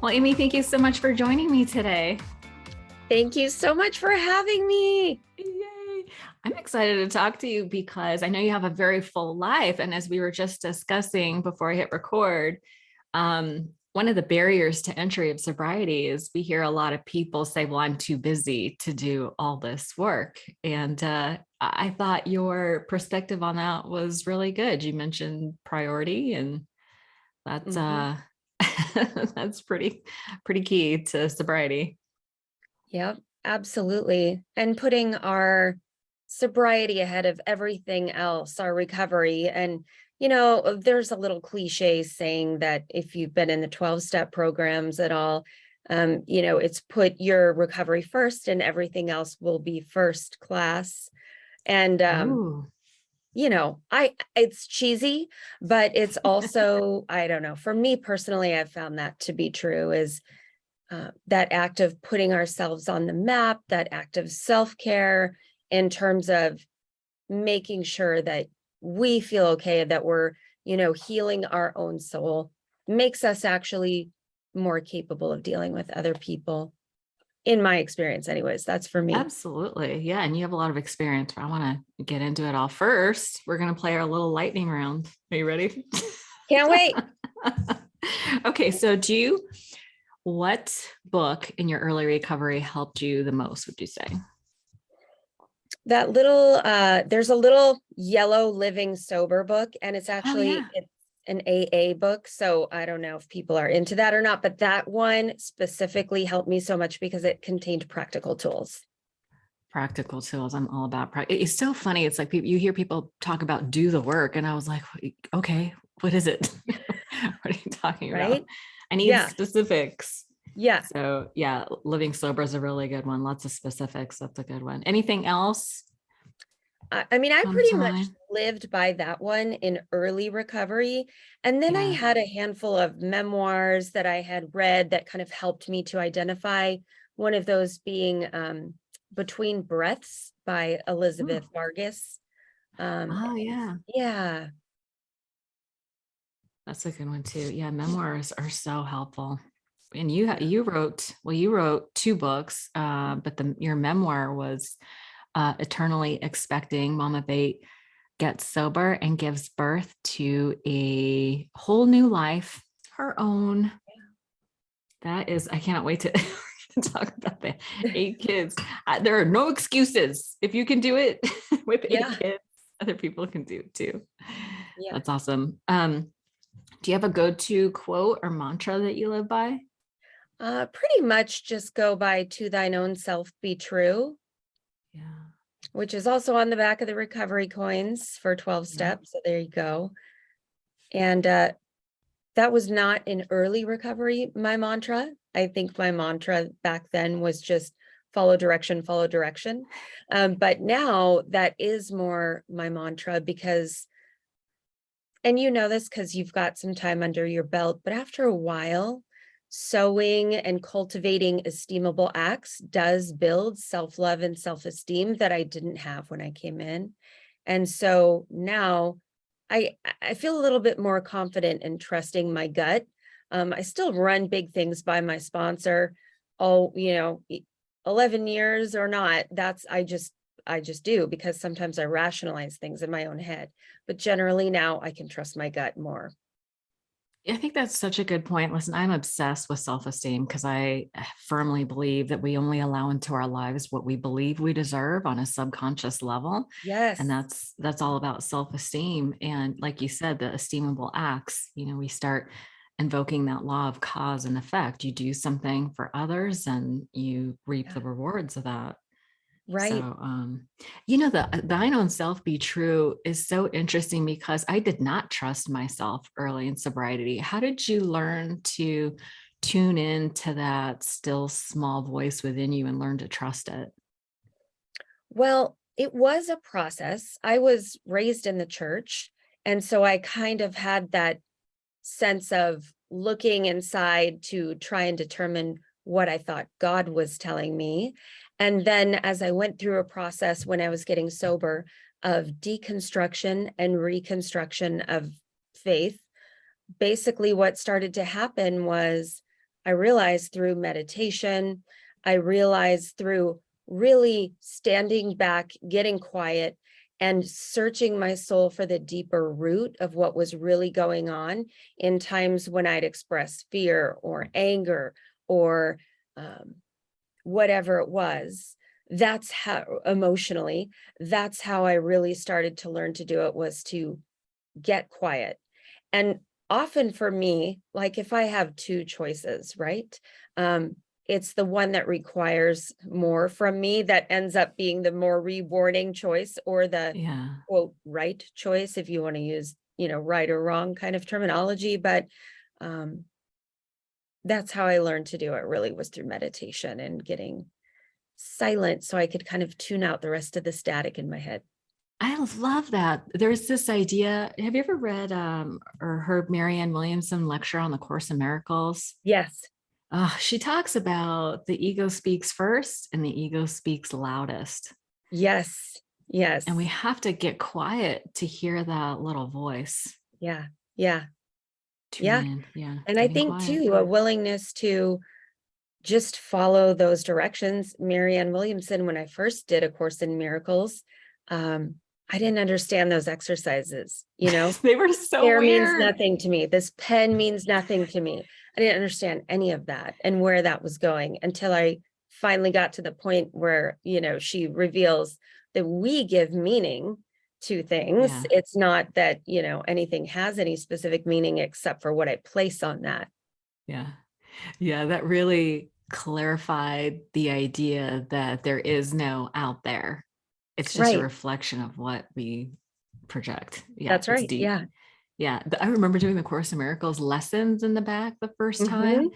Well, Amy, thank you so much for joining me today. Thank you so much for having me. Yay. I'm excited to talk to you because I know you have a very full life. And as we were just discussing before I hit record, one of the barriers to entry of sobriety is we hear a lot of people say, well, I'm too busy to do all this work. And I thought your perspective on that was really good. You mentioned priority, and that's Mhm. that's pretty key to sobriety. Yep, absolutely. And putting our sobriety ahead of everything else, our recovery. And, there's a little cliche saying that if you've been in the 12-step programs at all, it's put your recovery first and everything else will be first class. And Oh, it's cheesy, but it's also, I don't know, for me personally, I've found that to be true is that act of putting ourselves on the map, that act of self-care in terms of making sure that we feel okay, that we're, healing our own soul makes us actually more capable of dealing with other people. In my experience, anyways, that's for me. absolutely. Yeah. And you have a lot of experience. I want to get into it all. First, we're going to play our little lightning round. Are you ready? Can't wait. Okay. So, what book in your early recovery helped you the most, would you say? There's a little yellow living sober book, and Oh, yeah. it's an AA book. So I don't know if people are into that or not, but that one specifically helped me so much because it contained practical tools. Practical tools. I'm all about It's so funny. It's like you hear people talk about do the work, and I was like, okay, what is it? What are you talking about? Right? I need Yeah. specifics. Yeah. So yeah, living sober is a really good one. Lots of specifics. That's a good one. Anything else I come pretty to much mind? lived by that one in early recovery. And then I Yeah. had a handful of memoirs that I had read that kind of helped me to identify, one of those being Between Breaths by Ooh. Elizabeth Vargas. Oh yeah. Yeah. That's a good one too. Yeah, memoirs are so helpful. And you Yeah. you wrote two books, but your memoir was Eternally Expecting. Mama Bate gets sober and gives birth to a whole new life, her own. That is, I cannot wait to talk about the 8 kids. There are no excuses. If you can do it with eight Yeah. kids, other people can do it too. Yeah. That's awesome. Do you have a go-to quote or mantra that you live by? Pretty much just go by to thine own self be true, Yeah. which is also on the back of the recovery coins for 12 Yeah. steps. So there you go. And that was not in early recovery, my mantra. I think my mantra back then was just follow direction, follow direction. But now that is more my mantra because, and you know this because you've got some time under your belt, but after a while, sowing and cultivating esteemable acts does build self-love and self-esteem that I didn't have when I came in. And so now I feel a little bit more confident in trusting my gut. I still run big things by my sponsor. Oh, 11 years or not, I just do because sometimes I rationalize things in my own head. But generally now I can trust my gut more. I think that's such a good point. Listen, I'm obsessed with self-esteem because I firmly believe that we only allow into our lives what we believe we deserve on a subconscious level. And Yes. that's all about self-esteem. And like you said, the esteemable acts, we start invoking that law of cause and effect. You do something for others and you reap the Yeah. rewards of that. So, Right. the thine own self be true is so interesting because I did not trust myself early in sobriety. How did you learn to tune in to that still small voice within you and learn to trust it? Well, it was a process. I was raised in the church. And so I kind of had that sense of looking inside to try and determine what I thought God was telling me. And then as I went through a process when I was getting sober of deconstruction and reconstruction of faith, basically what started to happen was I realized through meditation, I realized through really standing back, getting quiet, and searching my soul for the deeper root of what was really going on in times when I'd express fear or anger or whatever it was. That's how emotionally, that's how I really started to learn to do it, was to get quiet. And often for me, like if I have two choices, right? It's the one that requires more from me that ends up being the more rewarding choice, or the Yeah. quote right choice, if you want to use, right or wrong kind of terminology. But um, that's how I learned to do it, really, was through meditation and getting silent so I could kind of tune out the rest of the static in my head. I love that. There's this idea. Have you ever read or heard Marianne Williamson lecture on the Course in Miracles? Yes. She talks about the ego speaks first and the ego speaks loudest. Yes. And we Yes. have to get quiet to hear that little voice. Yeah. Yeah. Tune Yeah. in. Yeah. And I Getting think quiet. too, a willingness to just follow those directions. Marianne Williamson, when I first did A Course in Miracles, um, I didn't understand those exercises. They were so Air means weird. nothing to me. This pen means nothing to me. I didn't understand any of that and where that was going until I finally got to the point where, she reveals that we give meaning to things. Yeah. It's not that, anything has any specific meaning except for what I place on that. Yeah. Yeah. That really clarified the idea that there is no out there. It's just a Right. reflection of what we project. Yeah. That's It's right. deep. Yeah. Yeah. I remember doing the Course in Miracles lessons in the back the first time. Hmm.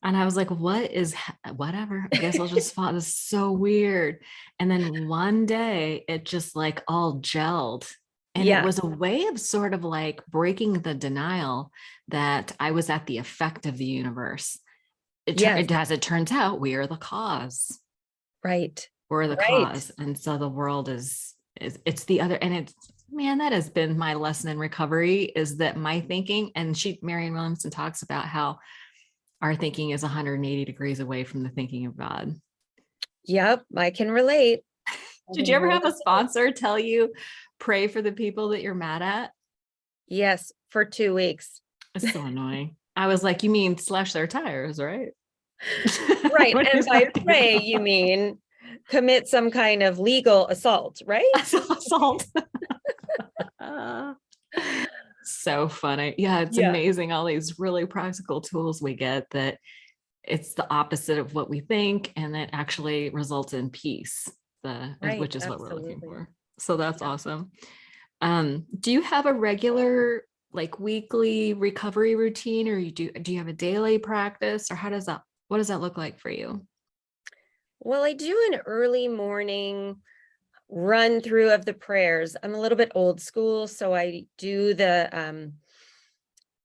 And I was like, whatever? I guess I'll just follow. This is so weird. And then one day it just like all gelled. And it Yeah. was a way of sort of like breaking the denial that I was at the effect of the universe. Yes. As it turns out, we are the cause. Right. We're the Right. cause. And so the world is it's the other. And it's, man, that has been my lesson in recovery, is that my thinking, and Marianne Williamson talks about how our thinking is 180 degrees away from the thinking of God. Yep. I can relate. I Did can you ever have a relate. sponsor tell you, pray for the people that you're mad at? Yes. For 2 weeks. It's so annoying. I was like, you mean slash their tires, right? Right. What And is by that pray, you mean commit some kind of legal assault, right? assault? So funny. Yeah, it's Yeah. amazing. All these really practical tools we get that it's the opposite of what we think, and that actually results in peace, Right. which is what we're looking Absolutely. for. So that's Yeah. awesome. Do you have a regular, like, weekly recovery routine, or do you have a daily practice, or what does that look like for you? Well, I do an early morning run through of the prayers. I'm a little bit old school, so I do the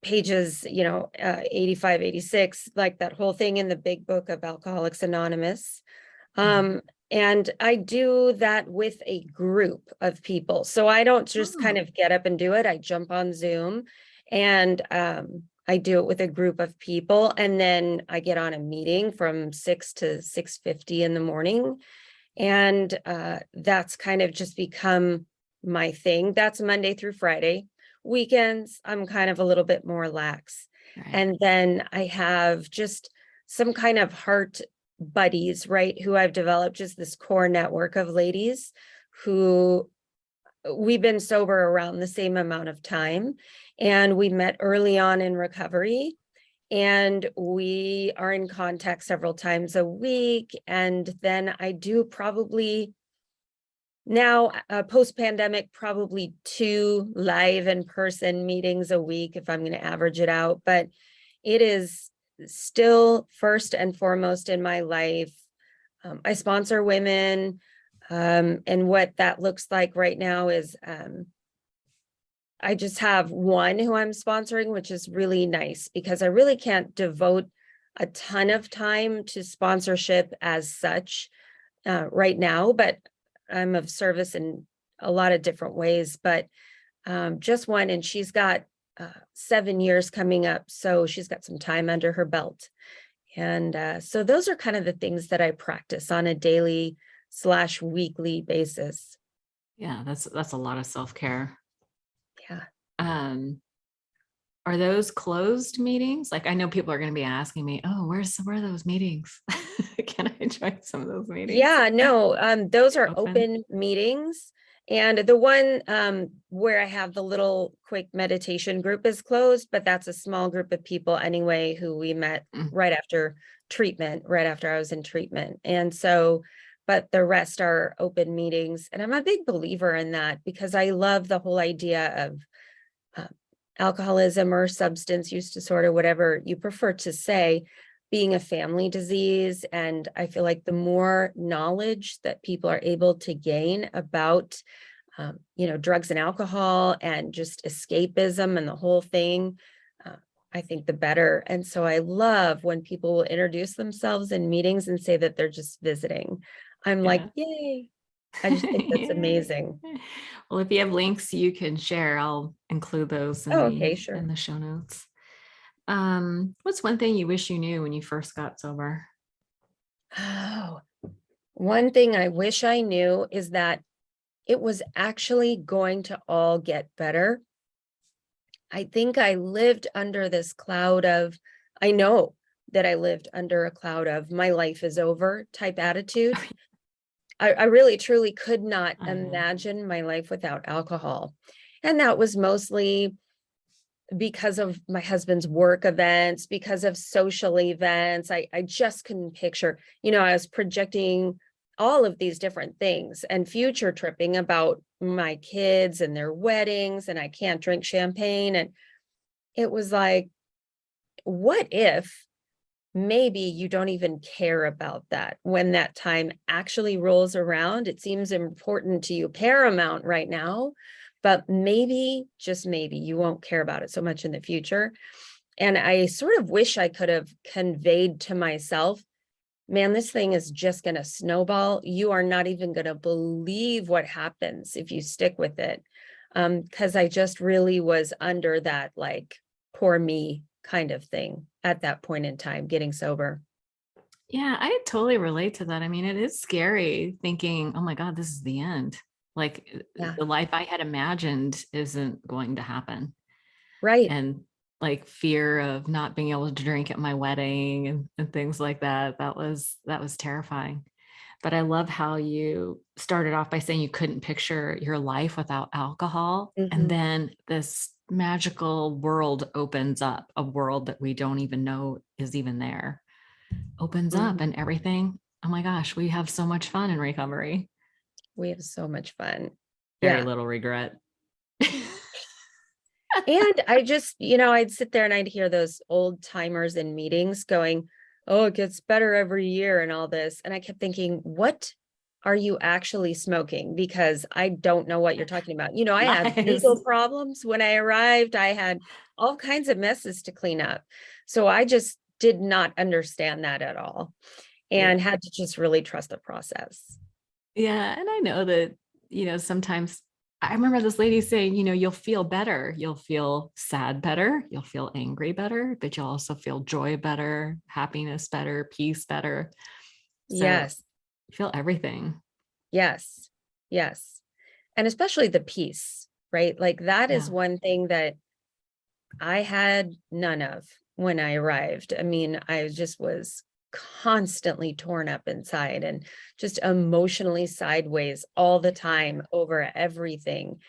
pages, 85, 86, like that whole thing in the big book of Alcoholics Anonymous. Mhm. And I do that with a group of people. So I don't just kind Oh, of get up and do it. I jump on Zoom and I do it with a group of people. And then I get on a meeting from 6 to 6:50 in the morning. And that's kind of just become my thing. That's Monday through Friday. Weekends, I'm kind of a little bit more lax. right. And then I have just some kind of heart buddies, right? Who I've developed, just this core network of ladies who we've been sober around the same amount of time. And we met early on in recovery. And we are in contact several times a week. And then I do probably now, post-pandemic, probably 2 live in-person meetings a week if I'm going to average it out. But it is still first and foremost in my life. I sponsor women. And what that looks like right now is I just have one who I'm sponsoring, which is really nice because I really can't devote a ton of time to sponsorship as such right now, but I'm of service in a lot of different ways. But just one, and she's got 7 years coming up, so she's got some time under her belt. And so those are kind of the things that I practice on a daily/weekly basis. Yeah, that's a lot of self-care. Yeah. Um, are those closed meetings? Like I know people are going to be asking me, oh, where are those meetings? Can I join some of those meetings? Yeah, no, those are Open. open meetings. And the one where I have the little quick meditation group is closed, but that's a small group of people anyway who we met Mm, right after treatment, right after I was in treatment. And so, but the rest are open meetings. And I'm a big believer in that because I love the whole idea of uh, alcoholism or substance use disorder, whatever you prefer to say, being a family disease. And I feel like the more knowledge that people are able to gain about, drugs and alcohol and just escapism and the whole thing, uh, I think the better. And so I love when people will introduce themselves in meetings and say that they're just visiting. I'm like, yeah. yay. I just think that's Yay. amazing. Well, if you have links you can share, I'll include those Oh, okay, sure. in the show notes. What's one thing you wish you knew when you first got sober? Oh, one thing I wish I knew is that it was actually going to all get better. I think I lived under this cloud of, I know that I lived under a cloud of my life is over type attitude. I really truly could not I know. imagine my life without alcohol. And that was mostly because of my husband's work events, because of social events. I just couldn't picture, I was projecting all of these different things and future tripping about my kids and their weddings, and I can't drink champagne. And it was like, what if maybe you don't even care about that when that time actually rolls around? It seems important to you, paramount right now, but maybe, just maybe, you won't care about it so much in the future. And I sort of wish I could have conveyed to myself, man, this thing is just going to snowball. You are not even going to believe what happens if you stick with it. Because I just really was under that, like, poor me kind of thing at that point in time, getting sober. Yeah, I totally relate to that. I mean, it is scary thinking, oh my God, this is the end. Like Yeah. the life I had imagined isn't going to happen. Right. And like fear of not being able to drink at my wedding and things like that. That was terrifying. But I love how you started off by saying you couldn't picture your life without alcohol. And Mhm. then this magical world opens up, a world that we don't even know is even there, opens up Mhm. and everything. Oh my gosh, we have so much fun in recovery. We have so much fun. Very Yeah. little regret. And I just, I'd sit there and I'd hear those old timers in meetings going, oh, it gets better every year and all this. And I kept thinking, what are you actually smoking? Because I don't know what you're talking about. I had Lies. legal problems when I arrived. I had all kinds of messes to clean up. So I just did not understand that at all Yeah. and had to just really trust the process. Yeah. And I know that, sometimes I remember this lady saying, you'll feel better. You'll feel sad better. You'll feel angry better, but you'll also feel joy better, happiness better, peace better. So Yes. you feel everything. Yes. Yes. And especially the peace, right? Like that is Yeah. one thing that I had none of when I arrived. I mean, I just was constantly torn up inside and just emotionally sideways all the time over everything.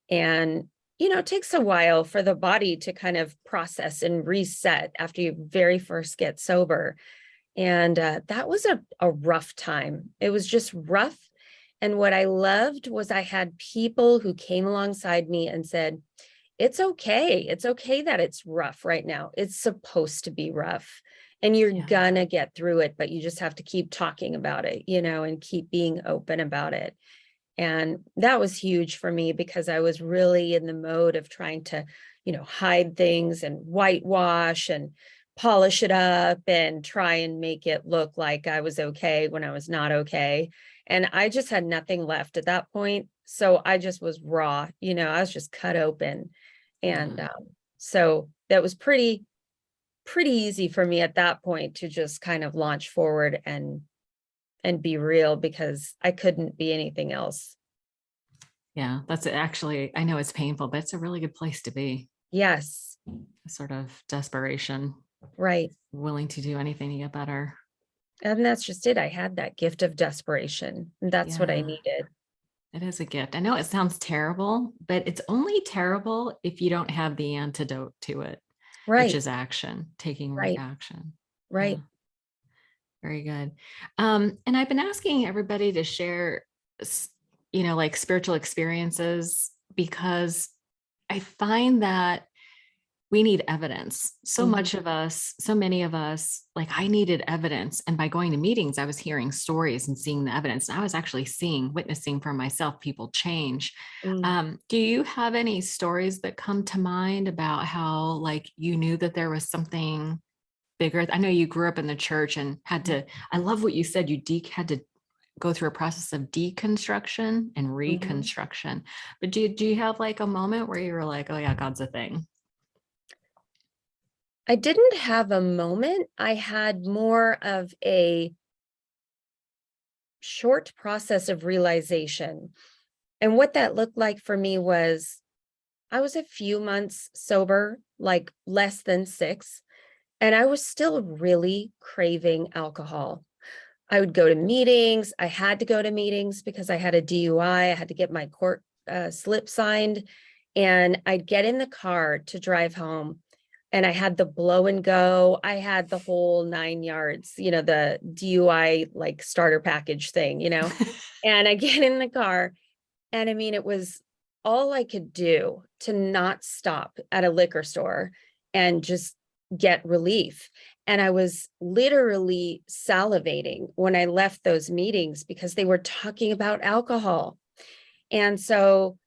And, it takes a while for the body to kind of process and reset after you very first get sober. And that was a rough time. It was just rough. And what I loved was I had people who came alongside me and said, it's okay. It's okay that it's rough right now. It's supposed to be rough. And you're Yeah. gonna get through it, but you just have to keep talking about it, and keep being open about it. And that was huge for me because I was really in the mode of trying to, hide things and whitewash and polish it up and try and make it look like I was okay when I was not okay. And I just had nothing left at that point. So I just was raw, I was just cut open. And Yeah. so that was pretty, pretty easy for me at that point to just kind of launch forward and be real, because I couldn't be anything else. Yeah, that's actually, I know it's painful, but it's a really good place to be. Yes, A sort of desperation, right. willing to do anything to get better. And that's just it. I had that gift of desperation. And that's what I Yeah, needed. it is a gift. I know it sounds terrible, but it's only terrible if you don't have the antidote to it, which Right, is action, taking right right, action. Yeah, right. very good. And I've been asking everybody to share, like spiritual experiences, because I find that we need evidence. So Mhm. much of us, so many of us, like I needed evidence. And by going to meetings, I was hearing stories and seeing the evidence. And I was actually witnessing for myself, people change. Mm. Do you have any stories that come to mind about how, like, you knew that there was something bigger? I know you grew up in the church and had to, I love what you said, had to go through a process of deconstruction and Mhm. reconstruction. But do you have like a moment where you were like, oh yeah, God's a thing? I didn't have a moment. I had more of a short process of realization. And what that looked like for me was I was a few months sober, like less than 6, and I was still really craving alcohol. I would go to meetings. I had to go to meetings because I had a DUI. I had to get my court slip signed. And I'd get in the car to drive home. And I had the blow and go. I had the whole 9 yards, the DUI like starter package thing. And I get in the car. And I mean, it was all I could do to not stop at a liquor store and just get relief. And I was literally salivating when I left those meetings because they were talking about alcohol. And so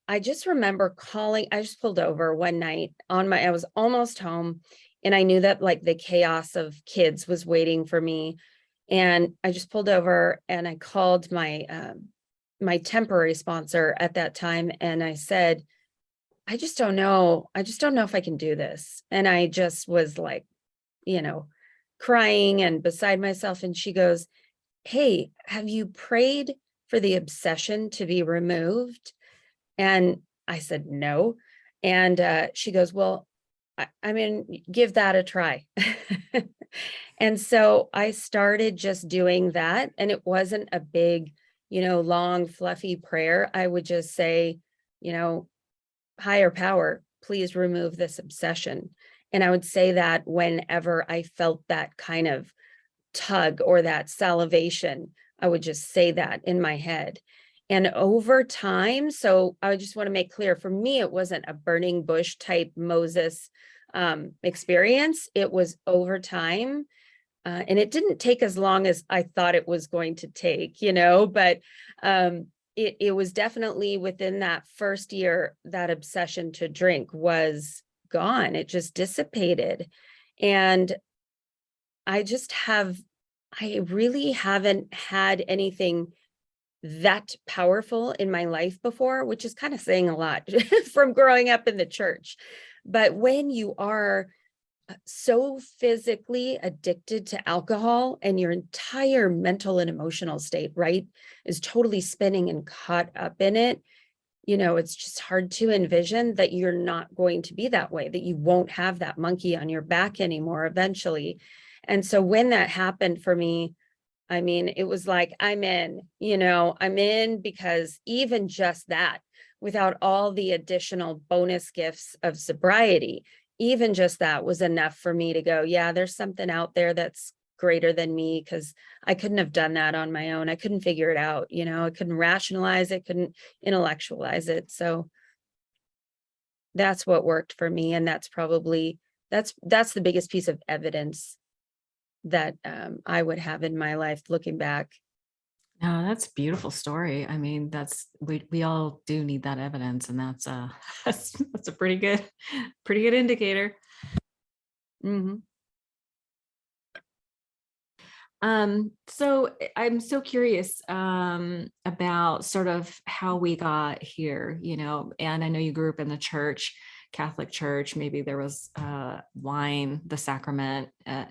I just remember calling, I just pulled over one night I was almost home, and I knew that like the chaos of kids was waiting for me. And I just pulled over and I called my temporary sponsor at that time. And I said, I just don't know. I just don't know if I can do this. And I just was like, you know, crying and beside myself. And she goes, hey, have you prayed for the obsession to be removed? And I said, no. And she goes, well, I mean, give that a try. And so I started just doing that. And it wasn't a big, long, fluffy prayer. I would just say, you know, higher power, please remove this obsession. And I would say that whenever I felt that kind of tug or that salivation, I would just say that in my head. And over time, so I just want to make clear, for me, it wasn't a burning bush type Moses experience. It was over time. And it didn't take as long as I thought it was going to take, but it was definitely within that first year, that obsession to drink was gone. It just dissipated. And I really haven't had anything that powerful in my life before, which is kind of saying a lot from growing up in the church. But when you are so physically addicted to alcohol and your entire mental and emotional state, right, is totally spinning and caught up in it, it's just hard to envision that you're not going to be that way, that you won't have that monkey on your back anymore eventually. And so when that happened for me, I mean, it was like, I'm in, because even just that, without all the additional bonus gifts of sobriety, even just that was enough for me to go, yeah, there's something out there that's greater than me, because I couldn't have done that on my own. I couldn't figure it out. I couldn't rationalize it, couldn't intellectualize it. So that's what worked for me. And that's the biggest piece of evidence that I would have in my life looking back. No, that's a beautiful story. I mean, we all do need that evidence, and that's that's a pretty good indicator. Mhm. So I'm so curious about sort of how we got here, and I know you grew up in the church. Catholic Church. Maybe there was wine, the sacrament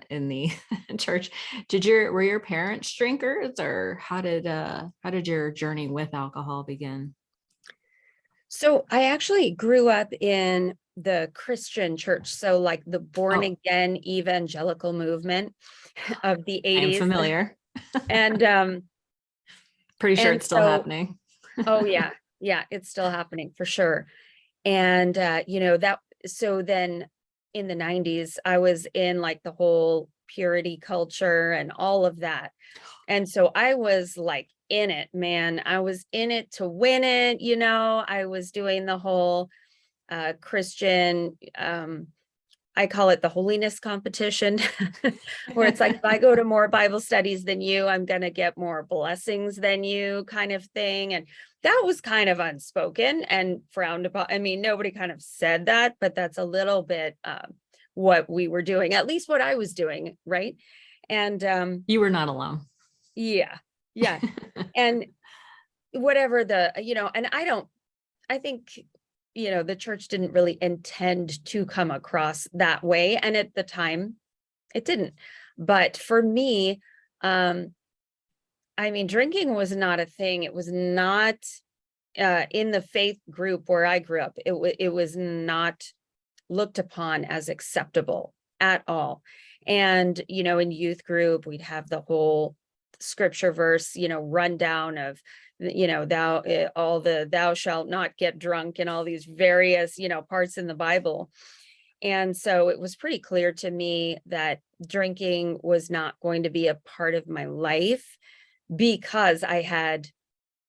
in the church. Were your parents drinkers, or how did your journey with alcohol begin? So I actually grew up in the Christian church. So like the born Oh, again evangelical movement of the I am 80s. familiar. And Pretty sure and it's still so happening. oh yeah, it's still happening for sure. And that so then in the 90s, I was in like the whole purity culture and all of that. And so I was like in it, man. I was in it to win it, I was doing the whole Christian I call it the holiness competition, where it's like, if I go to more Bible studies than you, I'm going to get more blessings than you, kind of thing. And that was kind of unspoken and frowned upon. I mean, nobody kind of said that, but that's a little bit what we were doing, at least what I was doing. Right. And You were not alone. yeah, yeah. And whatever and I think, the church didn't really intend to come across that way. And at the time, it didn't. But for me, I mean, drinking was not a thing. It was not in the faith group where I grew up. It was not looked upon as acceptable at all. And, in youth group, we'd have the whole scripture verse, rundown of, thou shalt not get drunk and all these various, parts in the Bible. And so it was pretty clear to me that drinking was not going to be a part of my life because I had,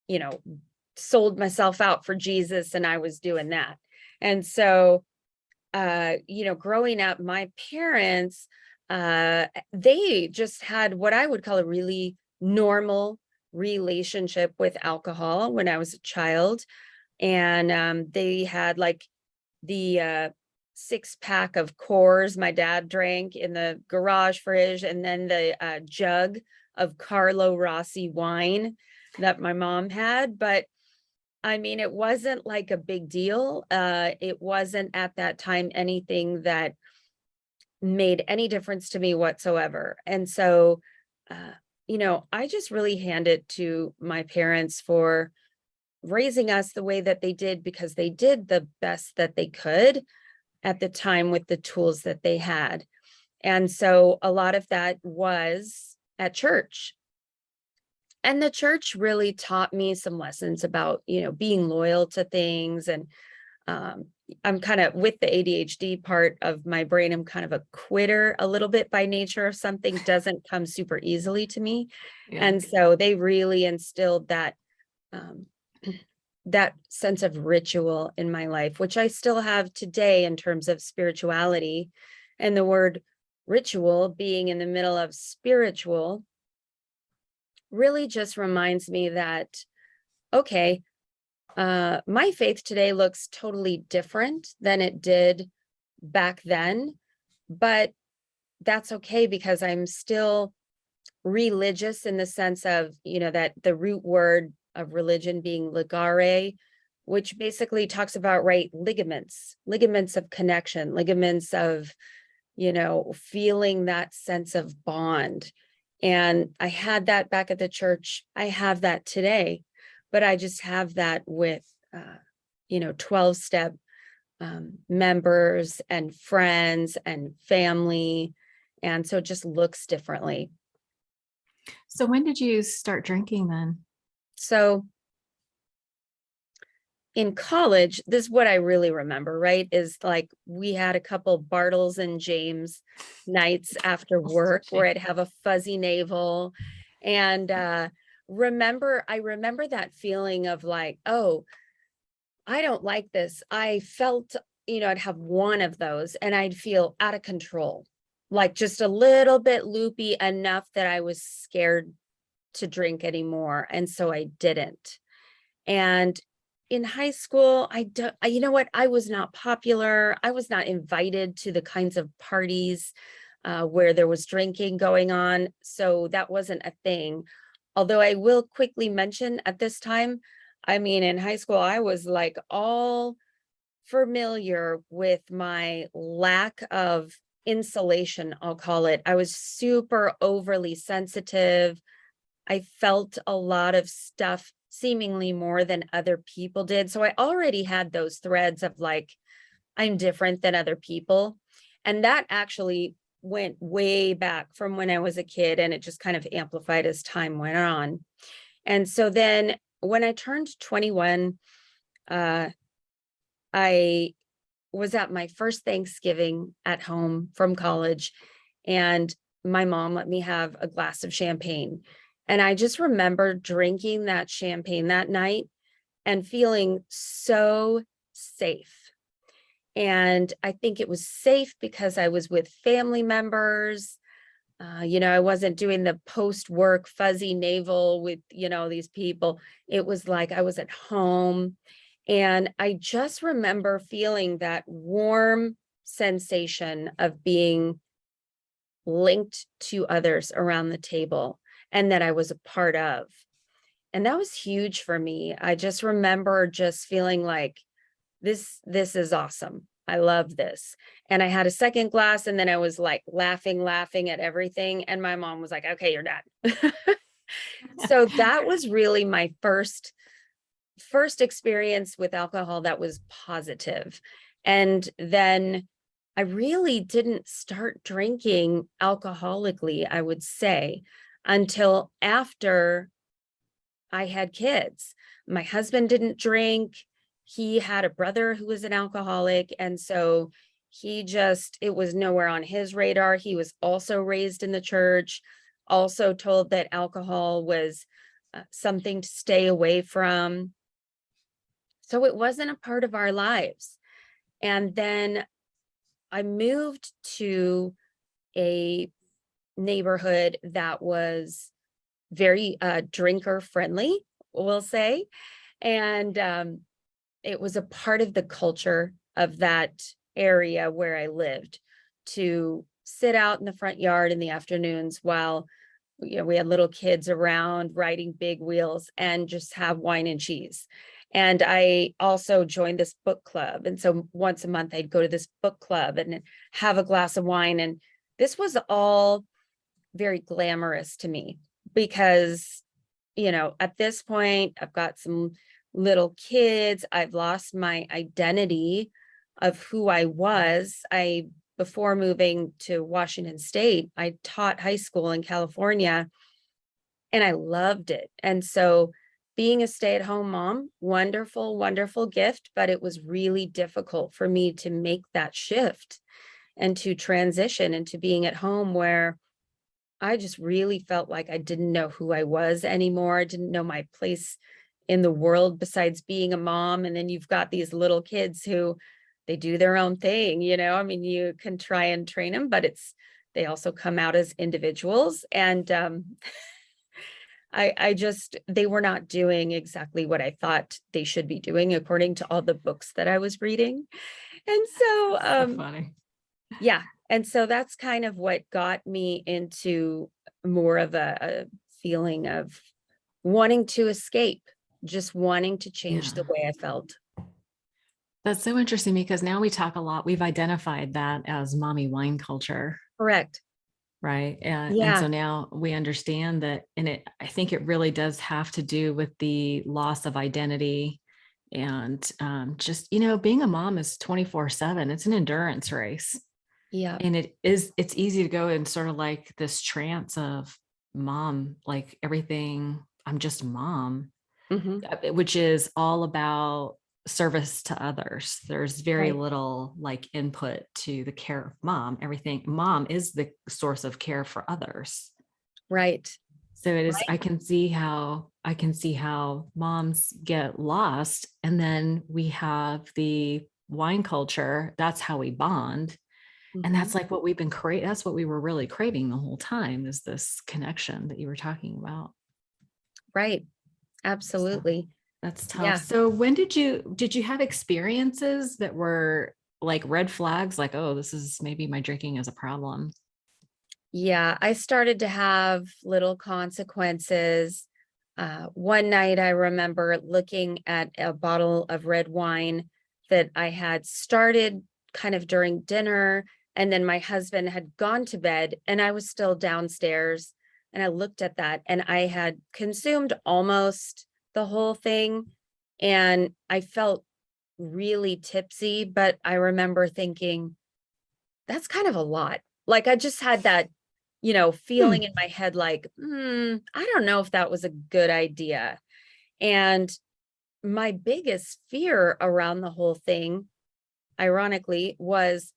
you know, sold myself out for Jesus and I was doing that. And so, growing up, my parents, they just had what I would call a really normal relationship with alcohol when I was a child. And they had like the 6-pack of Coors my dad drank in the garage fridge, and then the jug of Carlo Rossi wine that my mom had. But I mean, it wasn't like a big deal. It wasn't at that time anything that made any difference to me whatsoever. And so, I just really hand it to my parents for raising us the way that they did, because they did the best that they could at the time with the tools that they had. And so a lot of that was at church. And the church really taught me some lessons about, being loyal to things. And I'm kind of, with the ADHD part of my brain, I'm kind of a quitter a little bit by nature. If something doesn't come super easily to me. Yeah. And so they really instilled that that sense of ritual in my life, which I still have today in terms of spirituality. And the word ritual being in the middle of spiritual really just reminds me that, okay, my faith today looks totally different than it did back then, but that's okay, because I'm still religious in the sense of, that the root word of religion being ligare, which basically talks about, right, ligaments of connection, ligaments of, feeling that sense of bond. And I had that back at the church. I have that today, but I just have that with, 12-step members and friends and family. And so it just looks differently. So when did you start drinking then? So in college, this is what I really remember, right? Is like we had a couple Bartles and James nights after work where I'd have a fuzzy navel. And I remember that feeling of like, oh, I don't like this. I felt, I'd have one of those and I'd feel out of control, like just a little bit loopy enough that I was scared to drink anymore. And so I didn't. And in high school, you know what? I was not popular. I was not invited to the kinds of parties where there was drinking going on. So that wasn't a thing. Although I will quickly mention at this time, I mean, in high school, I was like all familiar with my lack of insulation, I'll call it. I was super overly sensitive. I felt a lot of stuff seemingly more than other people did. So I already had those threads of like, I'm different than other people. And that actually went way back from when I was a kid, and it just kind of amplified as time went on. And so then when I turned 21, uh, I was at my first Thanksgiving at home from college, and my mom let me have a glass of champagne. And I just remember drinking that champagne that night and feeling so safe. And I think it was safe because I was with family members. I wasn't doing the post-work fuzzy navel with, these people. It was like I was at home. And I just remember feeling that warm sensation of being linked to others around the table and that I was a part of. And that was huge for me. I just remember just feeling like this is awesome. I love this. And I had a second glass, and then I was like laughing at everything. And my mom was like, okay, you're done. So that was really my first experience with alcohol that was positive. And then I really didn't start drinking alcoholically, I would say, until after I had kids. My husband didn't drink. He had a brother who was an alcoholic. And so it was nowhere on his radar. He was also raised in the church, also told that alcohol was something to stay away from. So it wasn't a part of our lives. And then I moved to a neighborhood that was very drinker friendly, we'll say. And it was a part of the culture of that area where I lived to sit out in the front yard in the afternoons while we had little kids around riding big wheels and just have wine and cheese. And I also joined this book club. And so once a month I'd go to this book club and have a glass of wine. And this was all very glamorous to me because, at this point I've got some little kids. I've lost my identity of who I was. Before moving to Washington State, I taught high school in California and I loved it. And so being a stay-at-home mom, wonderful, wonderful gift, but it was really difficult for me to make that shift and to transition into being at home where I just really felt like I didn't know who I was anymore. I didn't know my place in the world besides being a mom. And then you've got these little kids who they do their own thing, I mean, you can try and train them, but they also come out as individuals. And they were not doing exactly what I thought they should be doing according to all the books that I was reading. And so, So funny. yeah. And so that's kind of what got me into more of a feeling of wanting to escape, just wanting to change the Yeah. way I felt. That's so interesting because now we talk a lot. We've identified that as mommy wine culture, Correct. right? And Yeah. so now we understand that, and I think it really does have to do with the loss of identity. And just, being a mom is 24/7. It's an endurance race. Yeah. And it's easy to go in sort of like this trance of mom, like everything, I'm just mom, Hmm. which is all about service to others. There's very Right. little like input to the care of mom. Everything, mom is the source of care for others. Right. So it is, Right. I can see how moms get lost. And then we have the wine culture. That's how we bond. And Hmm. that's like what we've been that's what we were really craving the whole time, is this connection that you were talking about. Right. So Absolutely. that's tough. Yeah. So when did you have experiences that were like red flags, like, oh, this is maybe my drinking is a problem? Yeah. I started to have little consequences. One night I remember looking at a bottle of red wine that I had started kind of during dinner, and then my husband had gone to bed and I was still downstairs, and I looked at that and I had consumed almost the whole thing, and I felt really tipsy, but I remember thinking, that's kind of a lot. Like I just had that, feeling in my head like, I don't know if that was a good idea. And my biggest fear around the whole thing, ironically, was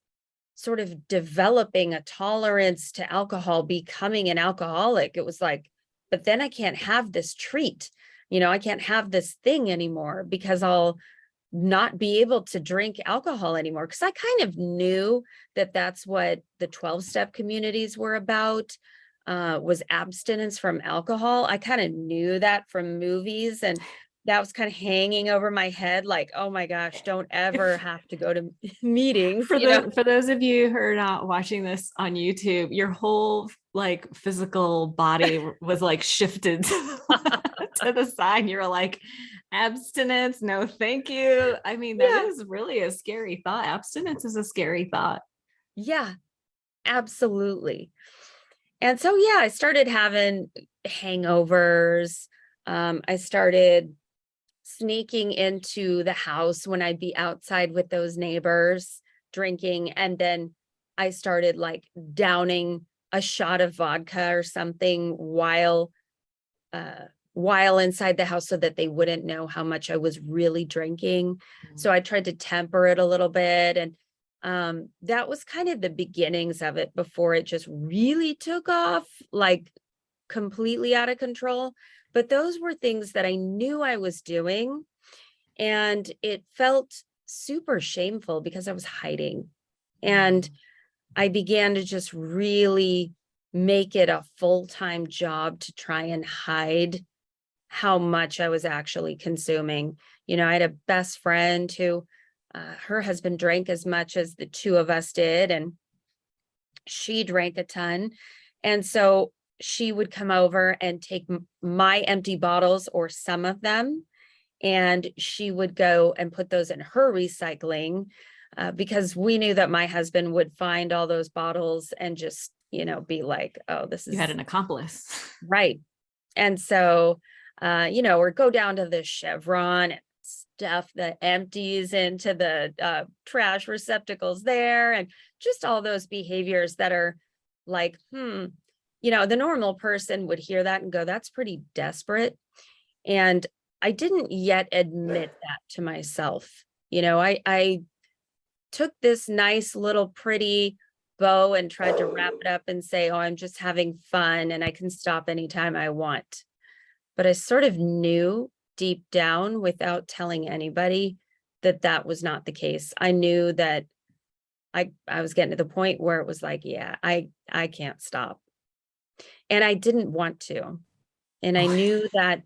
sort of developing a tolerance to alcohol, becoming an alcoholic. It was like, but then I can't have this treat. I can't have this thing anymore because I'll not be able to drink alcohol anymore. Because I kind of knew that that's what the 12-step communities were about, was abstinence from alcohol. I kind of knew that from movies, and that was kind of hanging over my head like, oh my gosh, don't ever have to go to meetings, For those of you who are not watching this on YouTube, your whole like physical body was like shifted to the side. You're like, abstinence, no thank you. I mean, that is really a scary thought. Abstinence is a scary thought. Yeah, absolutely. And so, yeah, I started having hangovers. I started sneaking into the house when I'd be outside with those neighbors drinking. And then I started like downing a shot of vodka or something while inside the house so that they wouldn't know how much I was really drinking. So I tried to temper it a little bit. And that was kind of the beginnings of it before it just really took off, like completely out of control. But those were things that I knew I was doing, and it felt super shameful because I was hiding. And I began to just really make it a full-time job to try and hide how much I was actually consuming. I had a best friend who, her husband drank as much as the two of us did, and she drank a ton. And so she would come over and take my empty bottles or some of them, and she would go and put those in her recycling, because we knew that my husband would find all those bottles and just, be like, oh, this is. You had an accomplice. Right. And so, or go down to the Chevron and stuff the empties into the trash receptacles there, and just all those behaviors that are like, the normal person would hear that and go, that's pretty desperate. And I didn't yet admit that to myself. I took this nice little pretty bow and tried to wrap it up and say, oh, I'm just having fun and I can stop anytime I want. But I sort of knew deep down without telling anybody that that was not the case. I knew that I was getting to the point where it was like, yeah, I can't stop. And I didn't want to. And I knew that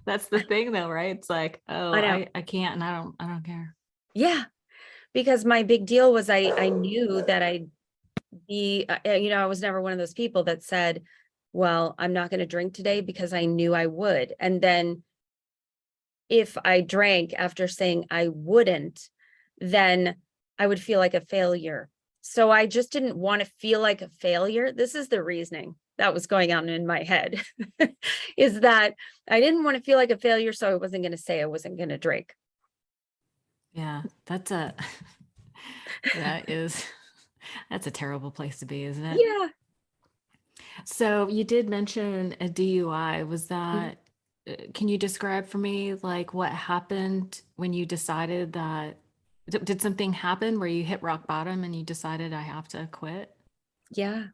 that's the thing though, right? It's like, oh, I can't, and I don't care. Yeah, because my big deal was I knew that I'd be, I was never one of those people that said, well, I'm not going to drink today, because I knew I would. And then if I drank after saying I wouldn't, then I would feel like a failure. So I just didn't want to feel like a failure. This is the reasoning that was going on in my head, is that I didn't want to feel like a failure. So I wasn't going to say I wasn't going to drink. Yeah, that's a terrible place to be, isn't it? Yeah. So you did mention a DUI. Was that, can you describe for me like what happened when you decided that, did something happen where you hit rock bottom and you decided I have to quit? Yeah.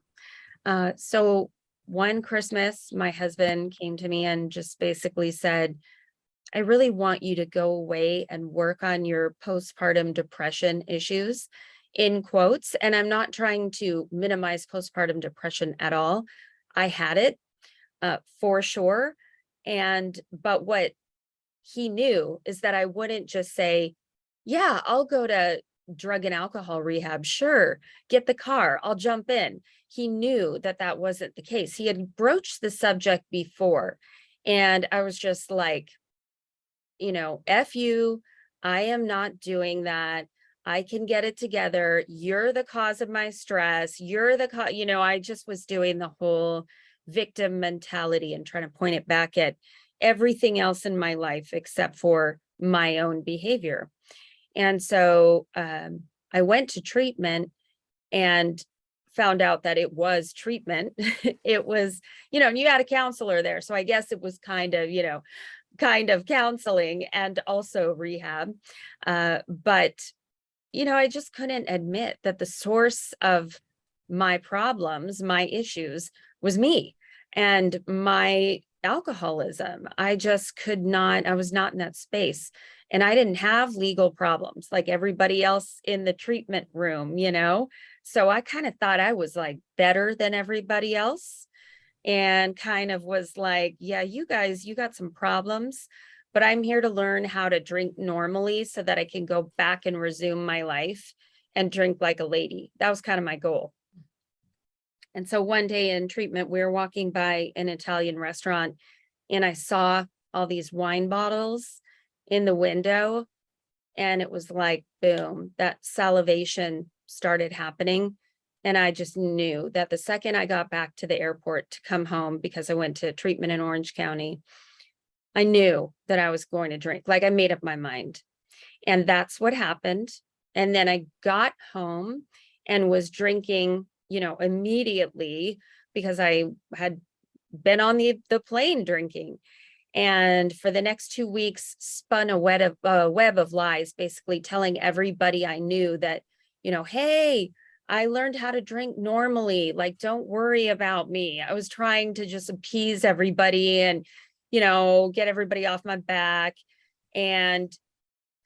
So one Christmas, my husband came to me and just basically said, I really want you to go away and work on your postpartum depression issues, in quotes. And I'm not trying to minimize postpartum depression at all. I had it, for sure. But what he knew is that I wouldn't just say, yeah, I'll go to drug and alcohol rehab. Sure. Get the car. I'll jump in. He knew that that wasn't the case. He had broached the subject before. And I was just like, F you. I am not doing that. I can get it together. You're the cause of my stress. You're the cause, I just was doing the whole victim mentality and trying to point it back at everything else in my life except for my own behavior. And so I went to treatment and found out that it was treatment. It was, and you had a counselor there. So I guess it was kind of counseling and also rehab. But I just couldn't admit that the source of my problems, my issues was me and my alcoholism. I just could not, I was not in that space. And I didn't have legal problems like everybody else in the treatment room, So I kind of thought I was like better than everybody else and kind of was like, yeah, you guys, you got some problems, but I'm here to learn how to drink normally so that I can go back and resume my life and drink like a lady. That was kind of my goal. And so one day in treatment, we were walking by an Italian restaurant and I saw all these wine bottles in the window. And it was like, boom, that salivation started happening. And I just knew that the second I got back to the airport to come home, because I went to treatment in Orange County, I knew that I was going to drink. Like I made up my mind. And that's what happened. And then I got home and was drinking, immediately because I had been on the plane drinking. And for the next 2 weeks, spun a web of lies, basically telling everybody I knew that, hey, I learned how to drink normally. Like, don't worry about me. I was trying to just appease everybody and, get everybody off my back. And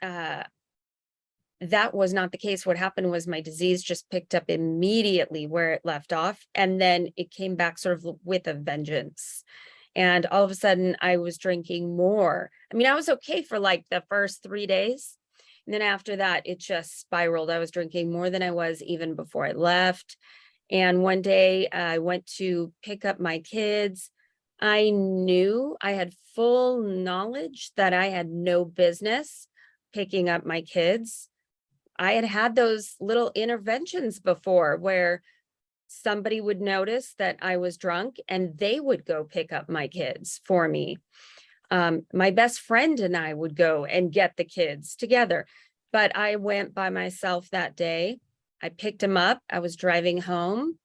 that was not the case. What happened was my disease just picked up immediately where it left off. And then it came back sort of with a vengeance. And all of a sudden I was drinking more. I mean, I was okay for like the first 3 days. And then after that, it just spiraled. I was drinking more than I was even before I left. And one day I went to pick up my kids. I knew I had full knowledge that I had no business picking up my kids. I had had those little interventions before where somebody would notice that I was drunk and they would go pick up my kids for me. My best friend and I would go and get the kids together, but I went by myself that day. I picked them up. I was driving home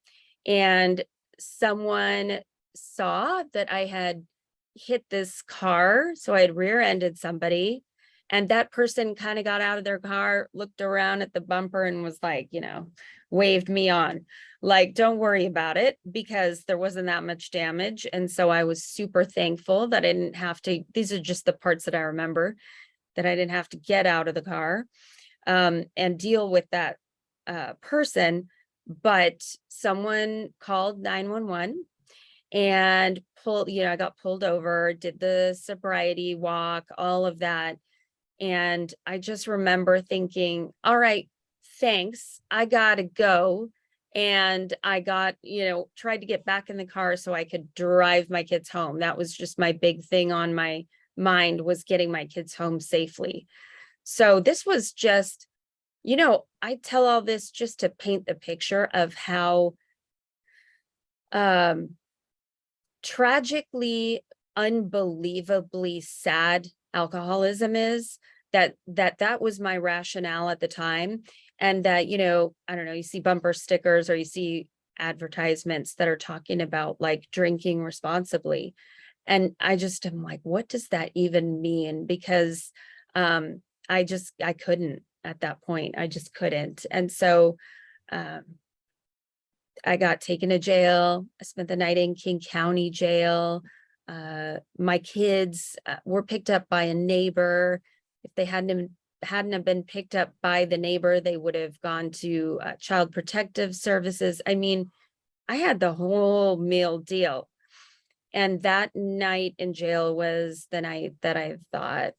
and someone saw that I had hit this car. So I had rear-ended somebody. And that person kind of got out of their car, looked around at the bumper and was like, waved me on. Like, don't worry about it because there wasn't that much damage. And so I was super thankful that I didn't have to, these are just the parts that I remember, that I didn't have to get out of the car and deal with that person. But someone called 911 and I got pulled over, did the sobriety walk, all of that. And I just remember thinking, all right, thanks. I gotta go. And I tried to get back in the car so I could drive my kids home. That was just my big thing on my mind, was getting my kids home safely. So this was just, I tell all this just to paint the picture of how tragically, unbelievably sad alcoholism is. That was my rationale at the time. And that, I don't know, you see bumper stickers or you see advertisements that are talking about like drinking responsibly. And I just am like, what does that even mean? Because I couldn't at that point. I just couldn't. And so I got taken to jail. I spent the night in King County jail. My kids were picked up by a neighbor. If they hadn't have been picked up by the neighbor, they would have gone to Child Protective Services. I mean, I had the whole meal deal. And that night in jail was the night that I thought,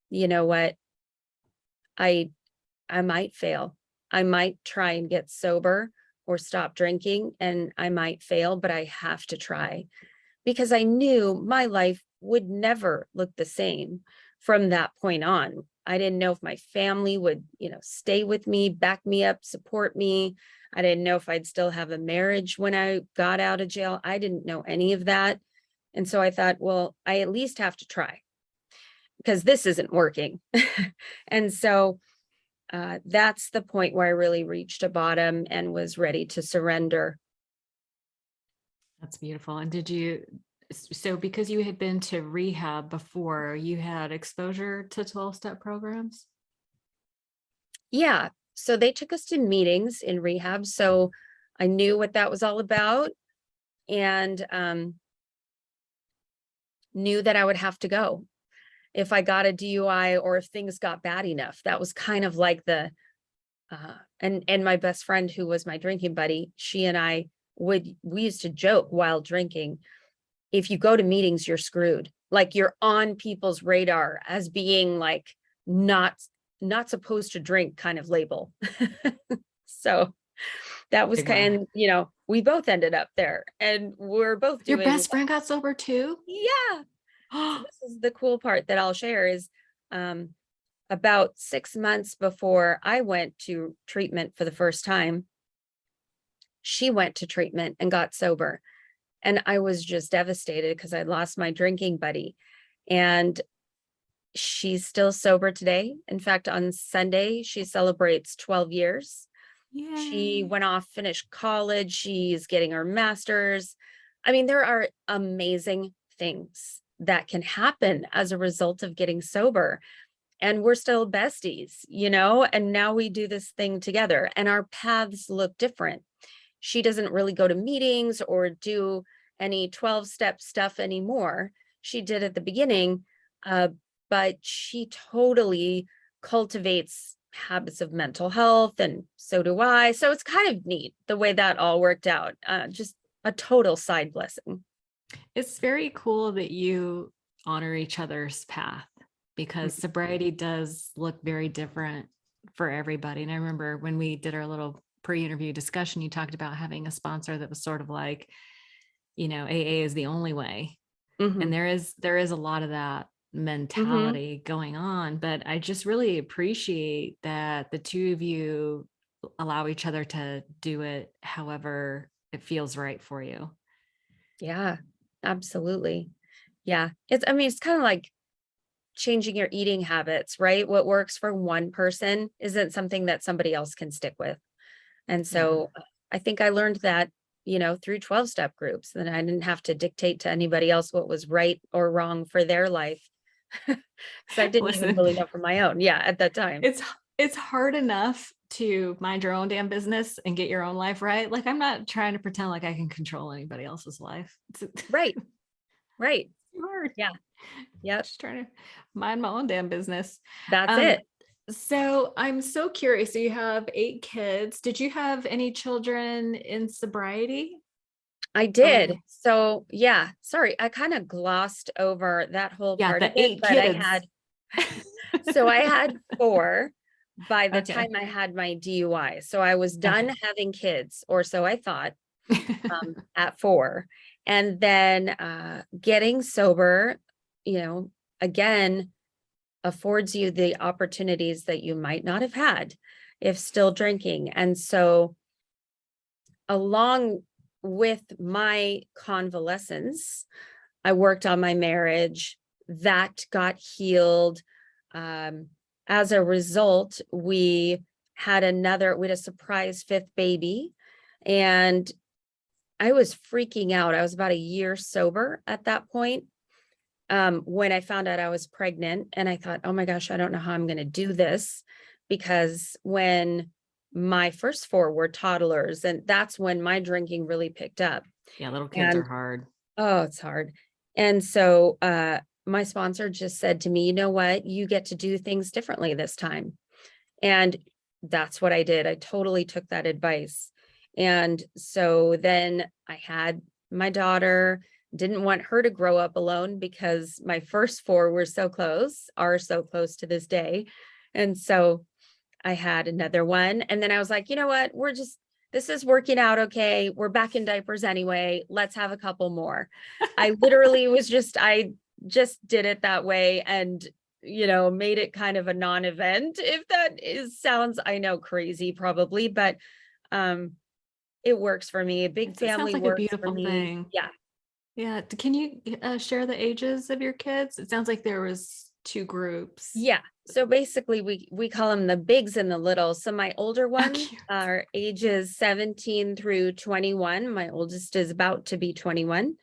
you know what, I might fail. I might try and get sober or stop drinking, and I might fail, but I have to try, because I knew my life would never look the same from that point on. I didn't know if my family would, stay with me, back me up, support me. I didn't know if I'd still have a marriage when I got out of jail. I didn't know any of that. And so I thought, well, I at least have to try because this isn't working. And so that's the point where I really reached a bottom and was ready to surrender. That's beautiful. And so because you had been to rehab before, you had exposure to 12-step programs? Yeah. So they took us to meetings in rehab. So I knew what that was all about, and knew that I would have to go if I got a DUI or if things got bad enough. That was kind of like and my best friend, who was my drinking buddy, she and I we used to joke while drinking, if you go to meetings, you're screwed. Like, you're on people's radar as being like not supposed to drink kind of label. So that was Big laugh. we both ended up there, and we're both Your doing, best friend got sober too? yeah. So this is the cool part that I'll share is um, about 6 months before I went to treatment for the first time, she went to treatment and got sober. And I was just devastated because I lost my drinking buddy. And she's still sober today. In fact, on Sunday, she celebrates 12 years. She Yay. went off, finished college. She's getting her master's. I mean, there are amazing things that can happen as a result of getting sober. And we're still besties, and now we do this thing together, and our paths look different. She doesn't really go to meetings or do any 12-step stuff anymore. She did at the beginning, but she totally cultivates habits of mental health, and so do I. So it's kind of neat the way that all worked out. Just a total side blessing. It's very cool that you honor each other's path, because sobriety does look very different for everybody. And I remember when we did our little pre-interview discussion, you talked about having a sponsor that was sort of like, AA is the only way. Mm-hmm. And there is a lot of that mentality going on, but I just really appreciate that the two of you allow each other to do it however it feels right for you. Yeah, absolutely. Yeah. It's kind of like changing your eating habits, right? What works for one person isn't something that somebody else can stick with. And Yeah. so I think I learned that, through 12-step groups, that I didn't have to dictate to anybody else what was right or wrong for their life. Because I didn't even Listen, really know for my own. Yeah, at that time. it's hard enough to mind your own damn business and get your own life right. Like, I'm not trying to pretend like I can control anybody else's life. Right. Right. Hard. Yeah. Yep. Just trying to mind my own damn business. That's Um, it. so I'm so curious. So you have 8 kids. Did you have any children in sobriety? I did. So yeah, sorry, I kind of glossed over that whole Yeah, part of the it, 8 but kids. so I had 4 by the Okay. time I had my DUI. So I was done Okay. having kids, or so I thought, at 4. And then getting sober, again, affords you the opportunities that you might not have had if still drinking. And so along with my convalescence, I worked on my marriage. That got healed. As a result, we had a surprise 5th baby, and I was freaking out. I was about a year sober at that point, when I found out I was pregnant, and I thought, oh my gosh, I don't know how I'm going to do this, because when my first 4 were toddlers, and that's when my drinking really picked up. Yeah, little kids are And hard. oh, it's hard. And so my sponsor just said to me, you know what, you get to do things differently this time. And that's what I did. I totally took that advice. And so then I had my daughter, didn't want her to grow up alone because my first 4 are so close to this day. And so I had another one. And then I was like, you know what, this is working out okay. We're back in diapers anyway. Let's have a couple more. I just did it that way. And made it kind of a non-event, if that sounds, I know, crazy probably, but it works for me. A big It sounds family like a works for beautiful me. thing. Yeah. Yeah. Can you share the ages of your kids? It sounds like there was two groups. Yeah. So basically we call them the bigs and the littles. So my older How ones cute. are ages 17 through 21. My oldest is about to be 21.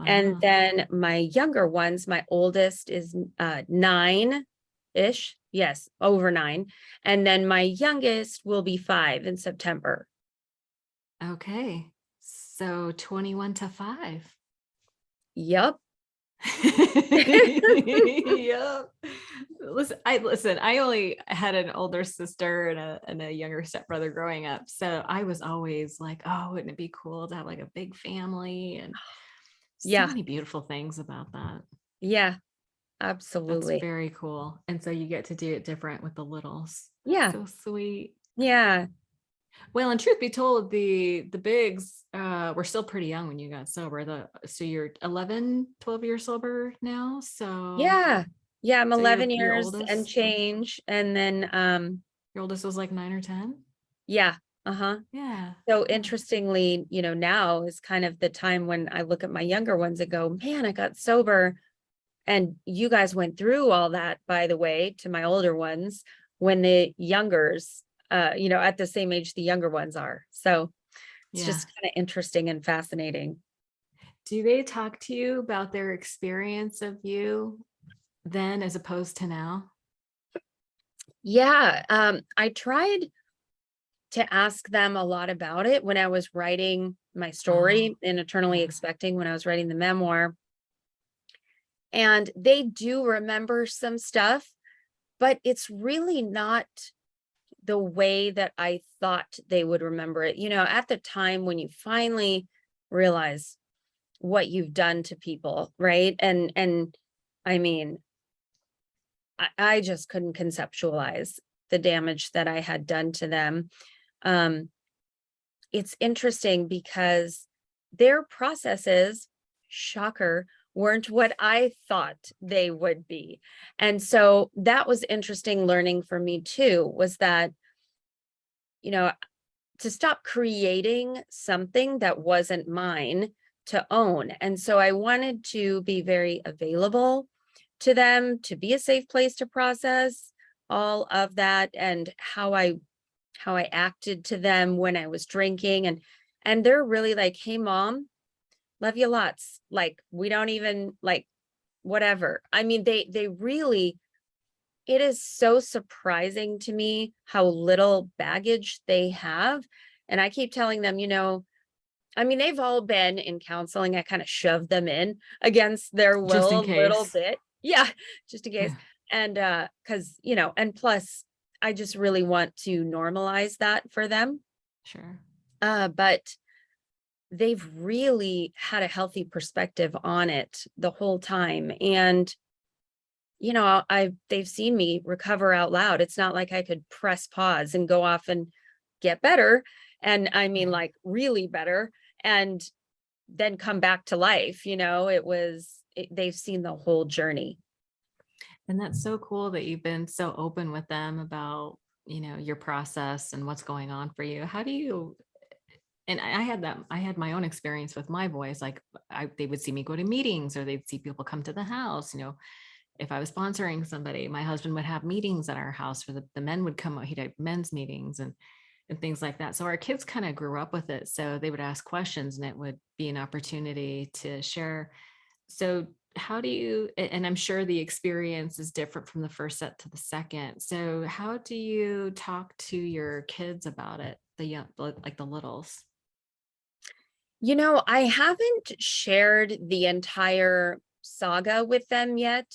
And Wow. then my younger ones, my oldest is 9-ish. Yes, over 9. And then my youngest will be 5 in September. Okay. So 21 to 5. Yep. Yep. Listen, I only had an older sister and a younger stepbrother growing up. So I was always like, oh, wouldn't it be cool to have like a big family? And so Yeah. many beautiful things about that. Yeah, That's absolutely. very cool. And so you get to do it different with the littles. That's Yeah. so sweet. Yeah. Well, and truth be told, the bigs were still pretty young when you got sober. So you're 11, 12 years sober now. Yeah. Yeah. I'm So 11 your years and oldest change. And then, your oldest was like 9 or 10. yeah. Uh-huh. Yeah. So Yeah. interestingly, now is kind of the time when I look at my younger ones and go, man, I got sober. And you guys went through all that, by the way, to my older ones when the youngers, at the same age the younger ones are. So it's Yeah. just kind of interesting and fascinating. Do they talk to you about their experience of you then as opposed to now? Yeah. I tried to ask them a lot about it when I was writing my Oh, story in Eternally yeah. Expecting, when I was writing the memoir. And they do remember some stuff, but it's really not the way that I thought they would remember it. At the time when you finally realize what you've done to people, right? And I mean, I just couldn't conceptualize the damage that I had done to them. Um, it's interesting because their processes, shocker, weren't what I thought they would be. And so that was interesting learning for me too, was that, you know, to stop creating something that wasn't mine to own. And so I wanted to be very available to them, to be a safe place to process all of that, and how I acted to them when I was drinking. And they're really like, hey mom, love you lots. Like, we don't even like whatever. I mean, they really, it is so surprising to me how little baggage they have. And I keep telling them, I mean, they've all been in counseling. I kind of shoved them in against their Just will in a little case. bit. Yeah, just in case. Yeah, And because, and plus I just really want to normalize that for them. sure. But they've really had a healthy perspective on it the whole time. And they've seen me recover out loud. It's not like I could press pause and go off and get better. And I mean, Right. like, really better, and then come back to life. They've seen the whole journey. And that's so cool that you've been so open with them about, your process and what's going on for you. How do you, and I had my own experience with my boys. Like they would see me go to meetings or they'd see people come to the house, if I was sponsoring somebody, my husband would have meetings at our house where the men would come out, he'd have men's meetings and things like that. So our kids kind of grew up with it. So they would ask questions and it would be an opportunity to share. So how do you, and I'm sure the experience is different from the first set to the second. So how do you talk to your kids about it? The young, like the littles. I haven't shared the entire saga with them yet.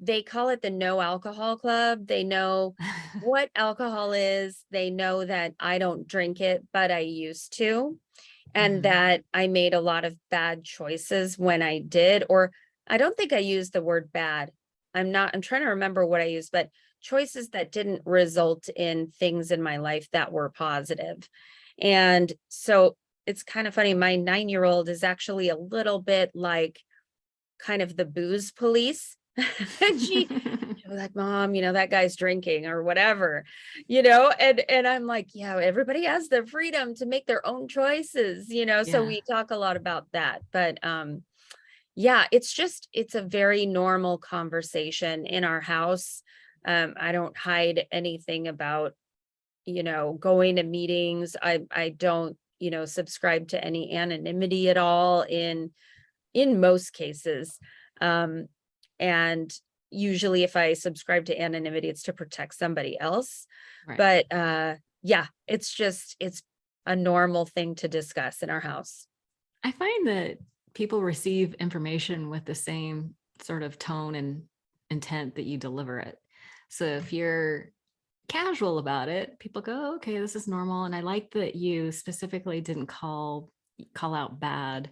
They call it the No Alcohol Club. They know what alcohol is. They know that I don't drink it, but I used to, and Mhm. that I made a lot of bad choices when I did, or I don't think I used the word bad. I'm trying to remember what I used, but choices that didn't result in things in my life that were positive. And so it's kind of funny. My 9-year-old is actually a little bit like kind of the booze police. And she was like, Mom, that guy's drinking or whatever, and I'm like, yeah, everybody has the freedom to make their own choices, so Yeah. we talk a lot about that. But yeah, it's a very normal conversation in our house. I don't hide anything about, going to meetings. I don't, subscribe to any anonymity at all in most cases. Um, and usually if I subscribe to anonymity, it's to protect somebody else. Right. But yeah, it's a normal thing to discuss in our house. I find that people receive information with the same sort of tone and intent that you deliver it. So if you're casual about it, people go, okay, this is normal. And I like that you specifically didn't call out bad,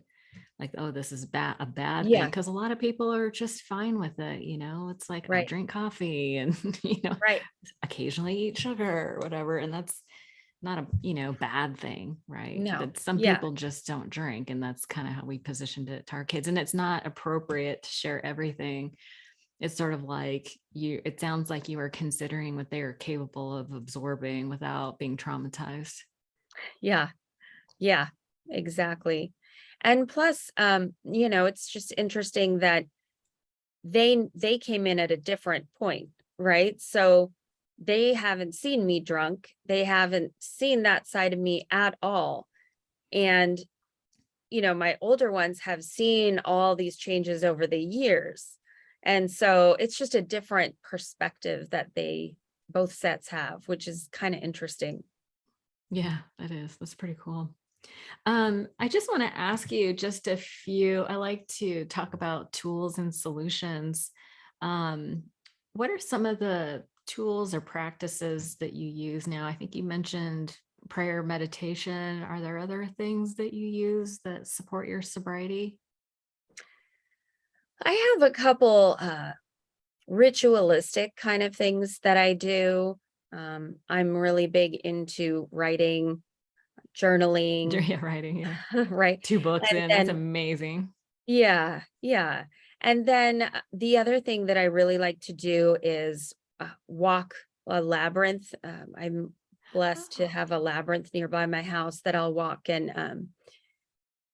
like, oh, this is a bad thing. Yeah, Cause a lot of people are just fine with it. It's like I right, drink coffee and, right. occasionally eat sugar or whatever. And that's not a, bad thing, right? No, But some yeah, people just don't drink. And that's kind of how we positioned it to our kids. And it's not appropriate to share everything. It's sort of like it sounds like you are considering what they are capable of absorbing without being traumatized. yeah, yeah, exactly. And plus, it's just interesting that they came in at a different point, right? So they haven't seen me drunk. They haven't seen that side of me at all. And, my older ones have seen all these changes over the years. And so it's just a different perspective that they both sets have, which is kind of interesting. Yeah, that is. That's pretty cool. I just want to ask you just a few. I like to talk about tools and solutions. Um, what are some of the tools or practices that you use now? I think you mentioned prayer, meditation. Are there other things that you use that support your sobriety? I have a couple ritualistic kind of things that I do. I'm really big into writing, journaling, Yeah, writing. Yeah. right? 2 books And in. That's then, amazing. yeah, yeah. And then the other thing that I really like to do is walk a labyrinth. I'm blessed to Oh, have a labyrinth nearby my house that I'll walk. And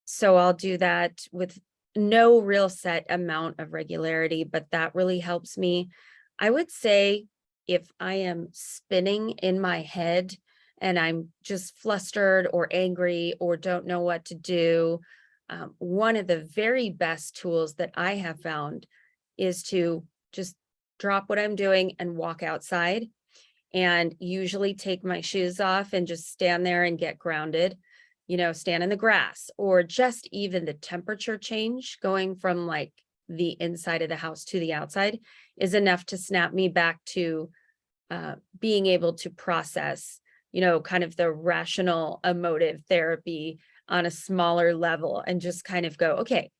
so I'll do that with no real set amount of regularity, but that really helps me. I would say if I am spinning in my head and I'm just flustered or angry or don't know what to do, one of the very best tools that I have found is to just drop what I'm doing and walk outside and usually take my shoes off and just stand there and get grounded, stand in the grass, or just even the temperature change going from like the inside of the house to the outside is enough to snap me back to being able to process, kind of the rational emotive therapy on a smaller level and just kind of go, okay,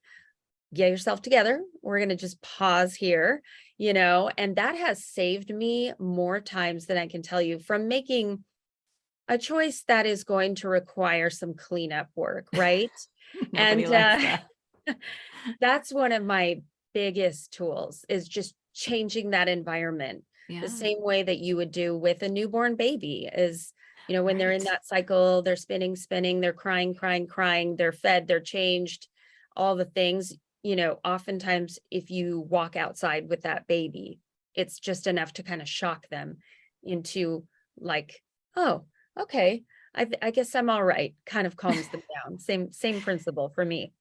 get yourself together. We're going to just pause here, and that has saved me more times than I can tell you from making a choice that is going to require some cleanup work, right? nobody And likes that. that's one of my biggest tools is just changing that environment the Yeah, same way that you would do with a newborn baby is, when they're in right. that cycle, they're spinning, they're crying, they're fed, they're changed, all the things, oftentimes if you walk outside with that baby, it's just enough to kind of shock them into like, oh, okay, I guess I'm all right, kind of calms them down. Same principle for me.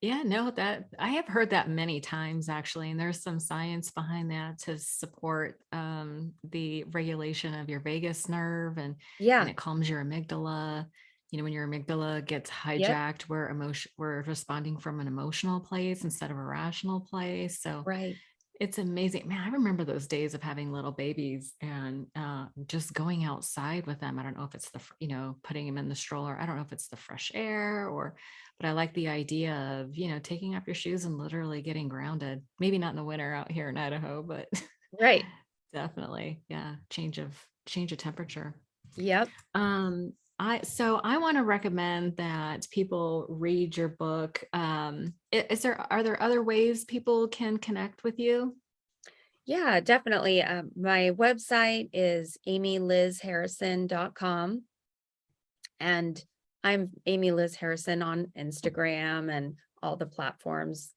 Yeah, no, that I have heard that many times actually, and there's some science behind that to support the regulation of your vagus nerve and Yeah. it calms your amygdala. When your amygdala gets Yep. hijacked, we're responding from an emotional place instead of a rational place. So Right. it's amazing. Man, I remember those days of having little babies and just going outside with them. I don't know if it's putting them in the stroller. I don't know if it's the fresh air but I like the idea of, taking off your shoes and literally getting grounded. Maybe not in the winter out here in Idaho, but Right. definitely, yeah, change of temperature. Yep. I want to recommend that people read your book. Are there other ways people can connect with you? Yeah, definitely. My website is amylizharrison.com, and I'm Amy Liz Harrison on Instagram and all the platforms.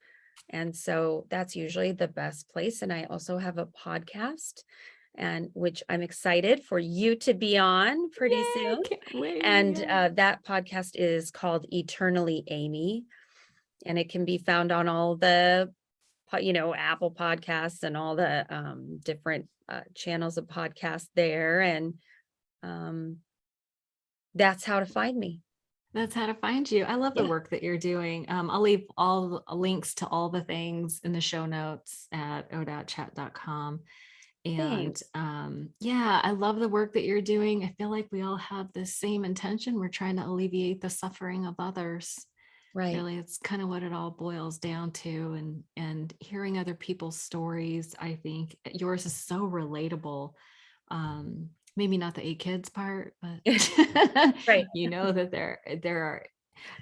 And so that's usually the best place. And I also have a podcast, and which I'm excited for you to be on pretty Yay, soon. can't wait. And Yeah. that podcast is called Eternally Amy, and it can be found on all the Apple Podcasts and all the different channels of podcasts there. And um, that's how to find me. That's how to find you. I love the Yeah, work that you're doing. I'll leave all links to all the things in the show notes at odatchat.com. And thanks. yeah, I love the work that you're doing. I feel like we all have the same intention. We're trying to alleviate the suffering of others. Right. Really, it's kind of what it all boils down to. And hearing other people's stories, I think yours is so relatable. Maybe not the 8 kids part, but Right. you know that there are,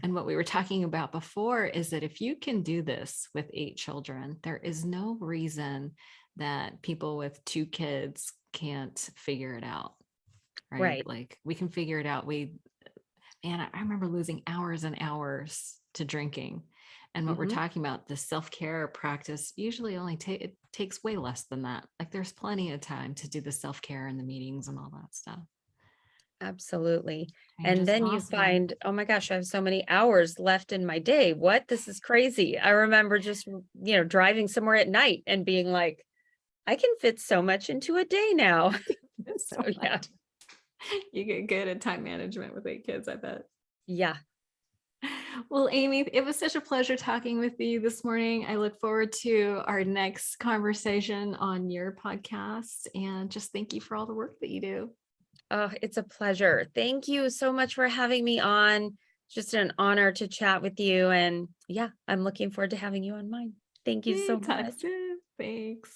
and what we were talking about before is that if you can do this with 8 children, there is no reason that people with 2 kids can't figure it out, right? Right. Like we can figure it out. I remember losing hours and hours to drinking. And what we're Hmm. talking about, the self-care practice usually only it takes way less than that. Like there's plenty of time to do the self-care and the meetings and all that stuff. Absolutely. And Change is then you possible. find, oh my gosh, I have so many hours left in my day. What? This is crazy. I remember just, driving somewhere at night and being like, I can fit so much into a day now. It's So so yeah. much. You get good at time management with 8 kids, I bet. Yeah. Well, Amy, it was such a pleasure talking with you this morning. I look forward to our next conversation on your podcast. And just thank you for all the work that you do. Oh, it's a pleasure. Thank you so much for having me on. Just an honor to chat with you. And yeah, I'm looking forward to having you on mine. Thank you Yay, so talk much. soon. Thanks.